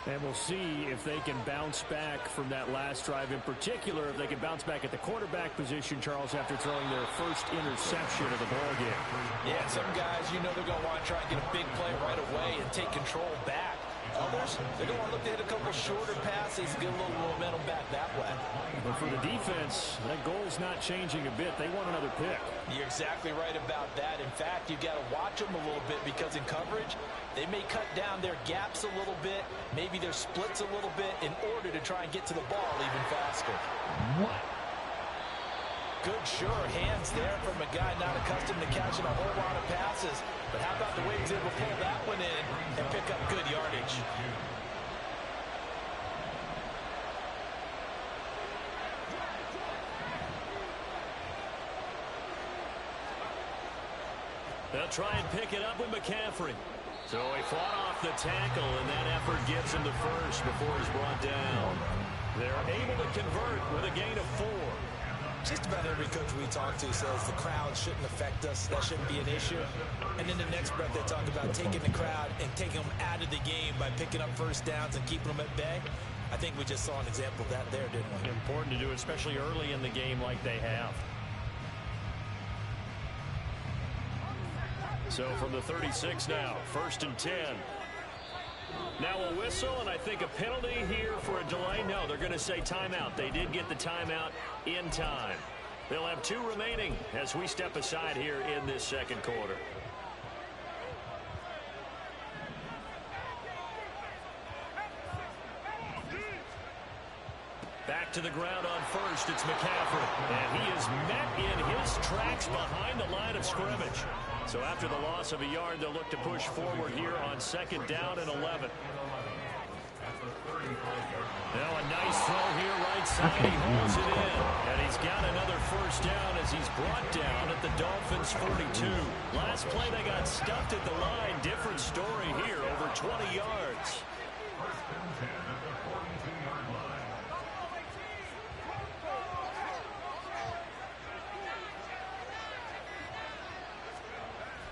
And we'll see if they can bounce back from that last drive, in particular, if they can bounce back at the quarterback position, Charles, after throwing their first interception of the ballgame. Yeah, some guys, you know they're going to want to try and get a big play right away and take control back. Others, they're going to look to hit a couple shorter passes, get a little momentum back that way. But for the defense, that goal's not changing a bit. They want another pick. You're exactly right about that. In fact, you've got to watch them a little bit because in coverage, they may cut down their gaps a little bit, maybe their splits a little bit in order to try and get to the ball even faster. What? Good, sure hands there from a guy not accustomed to catching a whole lot of passes. But how about the way he's able to pull that one in and pick up good yardage? They'll try and pick it up with McCaffrey. So he fought off the tackle, and that effort gets him the first before he's brought down. They're able to convert with a gain of 4. Just about every coach we talk to says the crowd shouldn't affect us. That shouldn't be an issue. And in the next breath, they talk about taking the crowd and taking them out of the game by picking up first downs and keeping them at bay. I think we just saw an example of that there, didn't we? Important to do, especially early in the game like they have. So from the 36 now, 1st and 10. Now a whistle, and I think a penalty here for a delay. No, they're going to say timeout. They did get the timeout in time. They'll have 2 remaining as we step aside here in this second quarter. Back to the ground on first, it's McCaffrey. And he is met in his tracks behind the line of scrimmage. So after the loss of a yard, they'll look to push forward here on 2nd down and 11. Now a nice throw here right side. He holds it in. And he's got another first down as he's brought down at the Dolphins' 42. Last play they got stuffed at the line. Different story here, over 20 yards.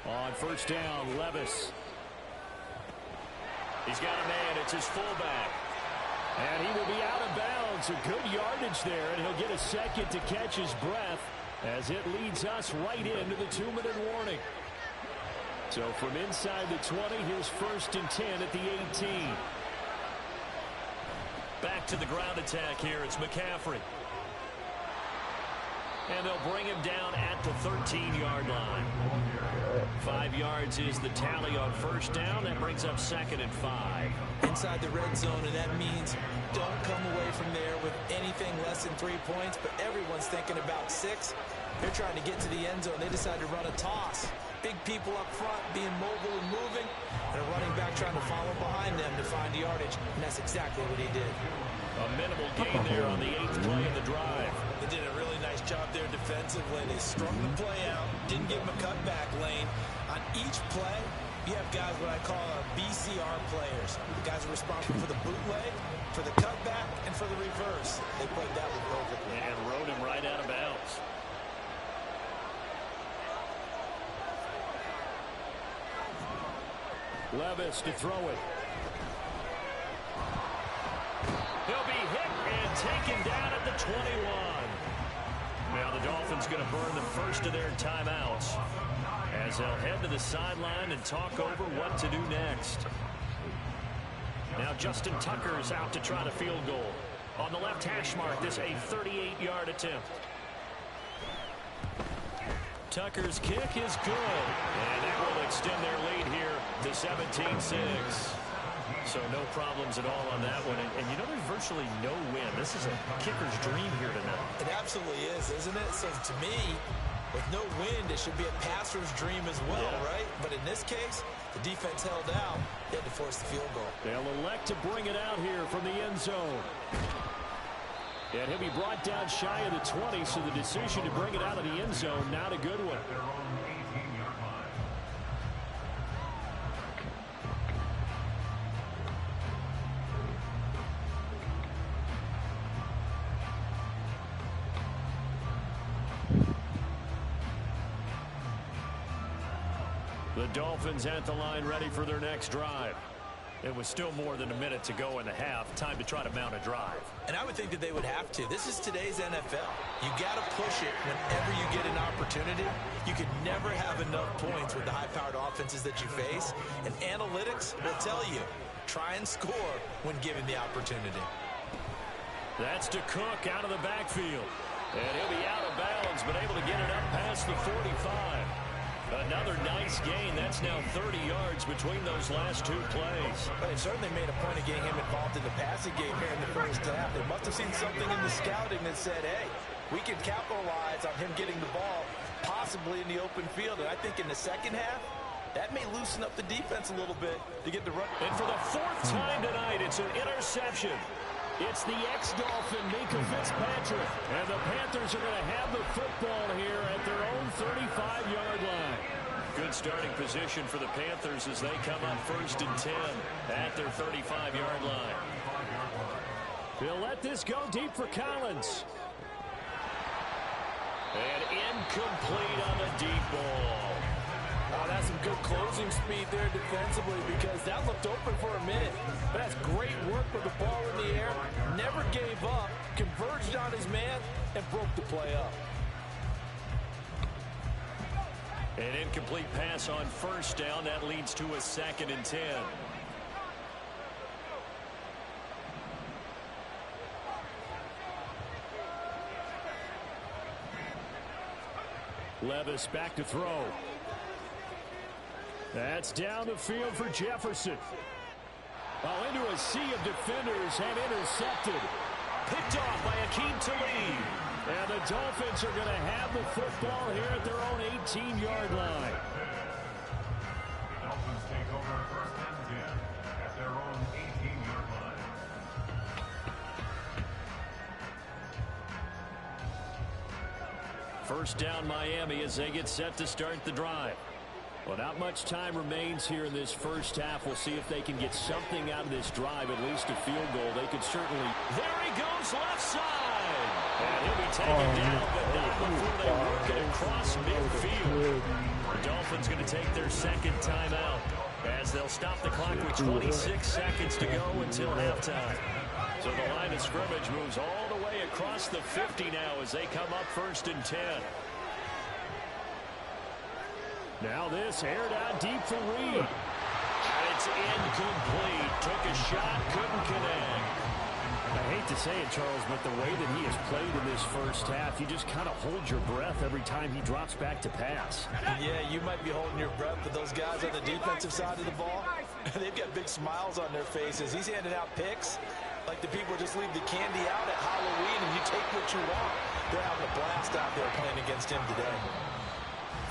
On 1st down, Levis. He's got a man. It's his fullback. And he will be out of bounds. A good yardage there, and he'll get a second to catch his breath as it leads us right into the 2-minute warning. So from inside the 20, here's 1st and 10 at the 18. Back to the ground attack here. It's McCaffrey. And they'll bring him down at the 13-yard line. 5 yards is the tally on 1st down. That brings up 2nd and 5. Inside the red zone, and that means don't come away from there with anything less than 3 points, but everyone's thinking about 6. They're trying to get to the end zone. They decide to run a toss. Big people up front being mobile and moving, and a running back trying to follow behind them to find yardage, and that's exactly what he did. A minimal gain there on the 8th play of the drive. They did a really nice job there defensively. They strung the play out, didn't give him a cutback lane. On each play, you have guys what I call our BCR players. The guys are responsible for the bootleg, for the cutback, and for the reverse. They played that one perfectly. And rode him right out of bounds. Levis to throw it. He'll be hit and taken down at the 21. Now the Dolphins going to burn the first of their timeouts as they'll head to the sideline and talk over what to do next. Now Justin Tucker is out to try the field goal. On the left hash mark, this a 38-yard attempt. Tucker's kick is good, and that will extend their lead here to 17-6. So no problems at all on that one. And you know, there's virtually no win. This is a kicker's dream here tonight. It absolutely is, isn't it? So to me, with no wind, it should be a passer's dream as well, right? But in this case, the defense held out. They had to force the field goal. They'll elect to bring it out here from the end zone. And he'll be brought down shy of the 20, so the decision to bring it out of the end zone, not a good one. The Dolphins at the line ready for their next drive. It was still more than a minute to go in the half. Time to try to mount a drive. And I would think that they would have to. This is today's NFL. You got to push it whenever you get an opportunity. You could never have enough points with the high-powered offenses that you face. And analytics will tell you, try and score when given the opportunity. That's to Cook out of the backfield. And he'll be out of bounds, but able to get it up past the 45. Another nice gain. That's now 30 yards between those last 2 plays. But they certainly made a point of getting him involved in the passing game here in the first half. They must have seen something in the scouting that said, hey, we can capitalize on him getting the ball possibly in the open field. And I think in the second half, that may loosen up the defense a little bit to get the run. And for the 4th time tonight, it's an interception. It's the ex-Dolphin, Mika Fitzpatrick. And the Panthers are going to have the football here at their own 35-yard line. Good starting position for the Panthers as they come up 1st and 10 at their 35-yard line. They'll let this go deep for Collins. And incomplete on the deep ball. Oh, that's some good closing speed there defensively because that looked open for a minute. But that's great work with the ball in the air. Never gave up, converged on his man, and broke the play up. An incomplete pass on 1st down. That leads to a 2nd and 10. Levis back to throw. That's down the field for Jefferson. Oh, into a sea of defenders and intercepted. Picked off by Akeem Talib. And the Dolphins are going to have the football here at their own 18-yard line. The Dolphins take over 1st and 10 at their own 18-yard line. First down Miami as they get set to start the drive. Well, not much time remains here in this first half. We'll see if they can get something out of this drive, at least a field goal. They could certainly. There he goes, left side. And he'll be taken down, but not before they work it across midfield. The Dolphins going to take their 2nd timeout as they'll stop the clock with 26 seconds to go until halftime. So the line of scrimmage moves all the way across the 50 now as they come up 1st and 10. Now this aired out deep for Reed. And it's incomplete. Took a shot, couldn't connect. I hate to say it, Charles, but the way that he has played in this first half, you just kind of hold your breath every time he drops back to pass. Yeah, you might be holding your breath, but those guys on the defensive side of the ball, they've got big smiles on their faces. He's handing out picks like the people just leave the candy out at Halloween and you take what you want. They're having a blast out there playing against him today.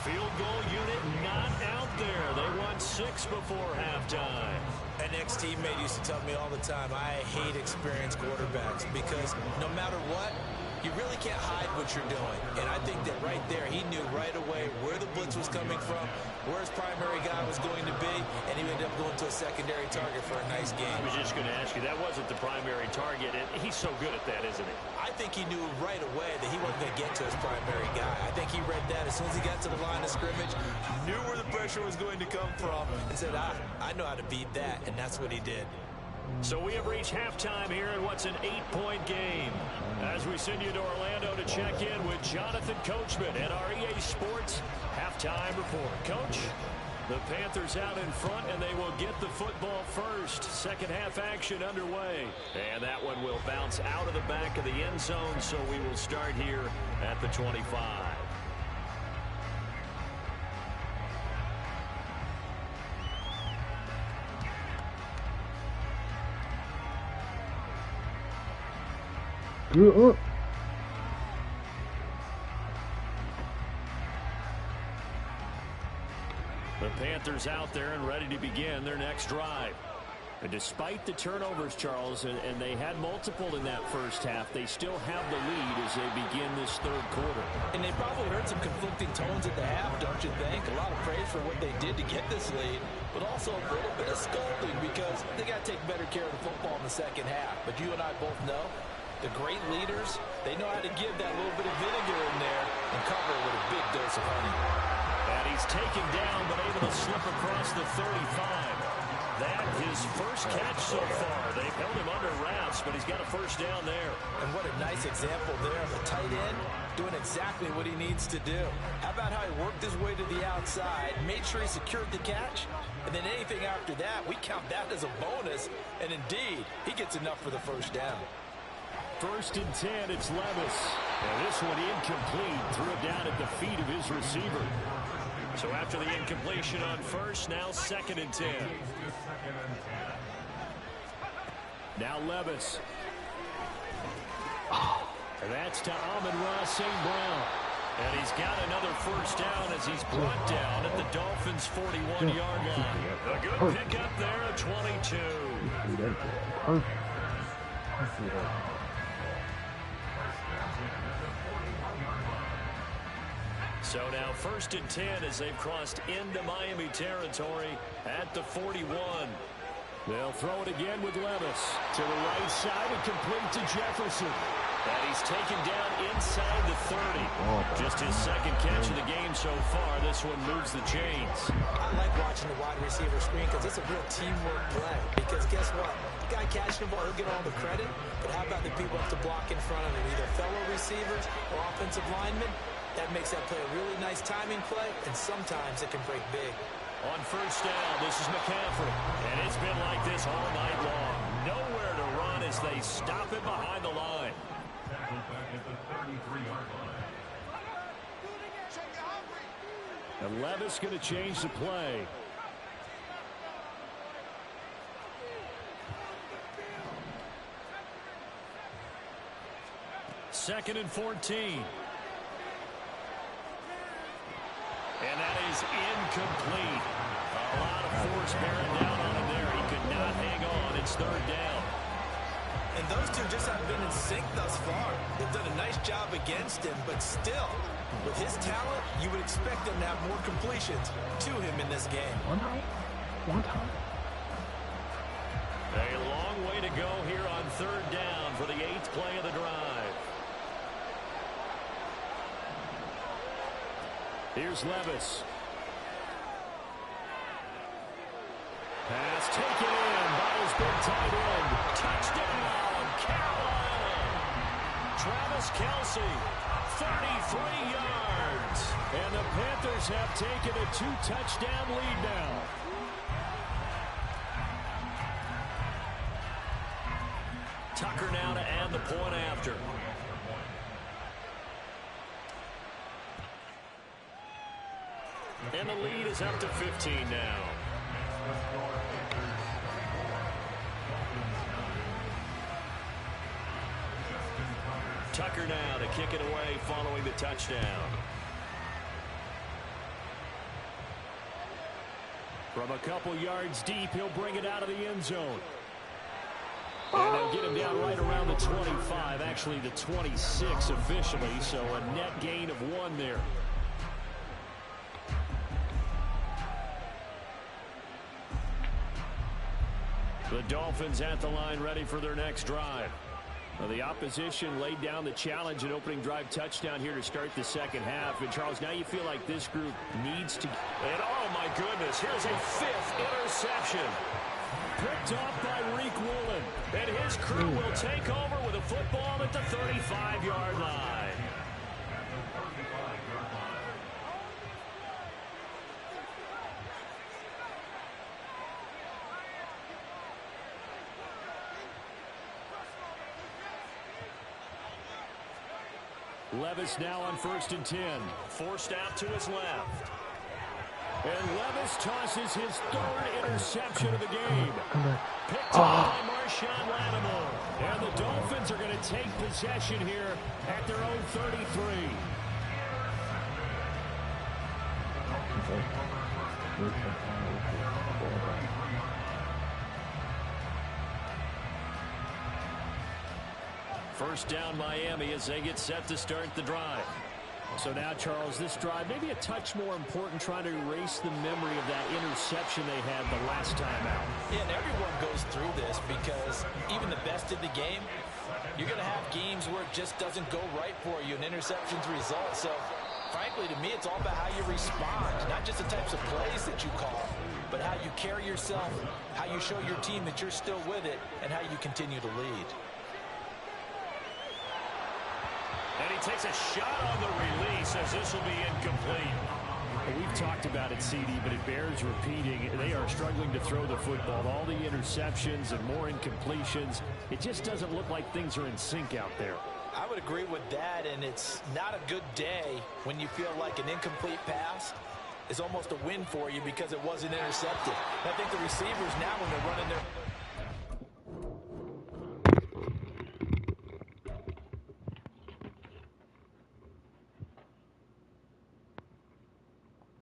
Field goal unit not out there. They won 6 before halftime. An ex-teammate used to tell me all the time, I hate experienced quarterbacks because no matter what, you really can't hide what you're doing. And I think that right there, he knew right away where the blitz was coming from, where his primary guy was going to be, and he ended up going to a secondary target for a nice game. I was just going to ask you, that wasn't the primary target, and he's so good at that, isn't he? I think he knew right away that he wasn't going to get to his primary guy. I think he read that as soon as he got to the line of scrimmage, knew where the pressure was going to come from, and said, I know how to beat that, and that's what he did. So we have reached halftime here in what's an 8-point game. As we send you to Orlando to check in with Jonathan Coachman and our EA Sports halftime report. Coach, the Panthers out in front, and they will get the football first. Second half action underway. And that one will bounce out of the back of the end zone, so we will start here at the 25. Good up. The Panthers out there and ready to begin their next drive. And despite the turnovers, Charles, and they had multiple in that first half, they still have the lead as they begin this third quarter. And they probably heard some conflicting tones at the half, don't you think? A lot of praise for what they did to get this lead, but also a little bit of scolding because they got to take better care of the football in the second half. But you and I both know the great leaders, they know how to give that little bit of vinegar in there and cover it with a big dose of honey. And he's taken down but able to slip across the 35. That his first catch so far. They've held him under wraps, but he's got a first down there. And what a nice example there of a tight end doing exactly what he needs to do. How about how he worked his way to the outside, made sure he secured the catch, and then anything after that, we count that as a bonus. And indeed, he gets enough for the first down. 1st and 10, it's Levis. And this one incomplete. Threw it down at the feet of his receiver. So after the incompletion on first, now 2nd and 10. Now Levis. And that's to Amon-Ra St. Brown. And he's got another first down as he's brought down at the Dolphins' 41-yard line. A good pickup there at 22. So now 1st and 10 as they've crossed into Miami territory at the 41. They'll throw it again with Levis. To the right side and complete to Jefferson. And he's taken down inside the 30. Just his second catch of the game so far. This one moves the chains. I like watching the wide receiver screen because it's a real teamwork play. Because guess what? The guy catching the ball, he'll get all the credit. But how about the people who have to block in front of him, either fellow receivers or offensive linemen? That makes that play a really nice timing play, and sometimes it can break big. On 1st down, this is McCaffrey. And it's been like this all night long. Nowhere to run as they stop it behind the line. Back at the 33-yard line. And Levis going to change the play. Second and 14. And that is incomplete. A lot of force bearing down on him there. He could not hang on. It's 3rd down. And those two just haven't been in sync thus far. They've done a nice job against him, but still, with his talent, you would expect him to have more completions to him in this game. One time. A long way to go here on 3rd down for the 8th play of the drive. Here's Levis. Pass taken in by his big tight end. Touchdown, Carolina. Travis Kelce, 33 yards. And the Panthers have taken a 2-touchdown lead now. Tucker now to add the point after. And the lead is up to 15 now. Tucker now to kick it away following the touchdown. From a couple yards deep, he'll bring it out of the end zone. And they'll get him down right around the 25, actually the 26 officially, so a net gain of 1 there. The Dolphins at the line ready for their next drive. Well, the opposition laid down the challenge, an opening drive touchdown here to start the second half. And, Charles, now you feel like this group needs to... And, oh, my goodness, here's a 5th interception. Picked off by Reek Woolen. And his crew will take over with a football at the 35-yard line. Levis now on 1st and 10. Forced out to his left. And Levis tosses his 3rd interception of the game. Picked up by Marshawn Lattimore. And the Dolphins are going to take possession here at their own 33. First down Miami as they get set to start the drive. So now, Charles, this drive maybe a touch more important, trying to erase the memory of that interception they had the last time out. Yeah, and everyone goes through this because even the best in the game, you're going to have games where it just doesn't go right for you, and interceptions result. So, frankly, to me, it's all about how you respond, not just the types of plays that you call, but how you carry yourself, how you show your team that you're still with it, and how you continue to lead. And he takes a shot on the release as this will be incomplete. We've talked about it, CD, but it bears repeating. They are struggling to throw the football. All the interceptions and more incompletions. It just doesn't look like things are in sync out there. I would agree with that, and it's not a good day when you feel like an incomplete pass is almost a win for you because it wasn't intercepted. I think the receivers now, when they're running their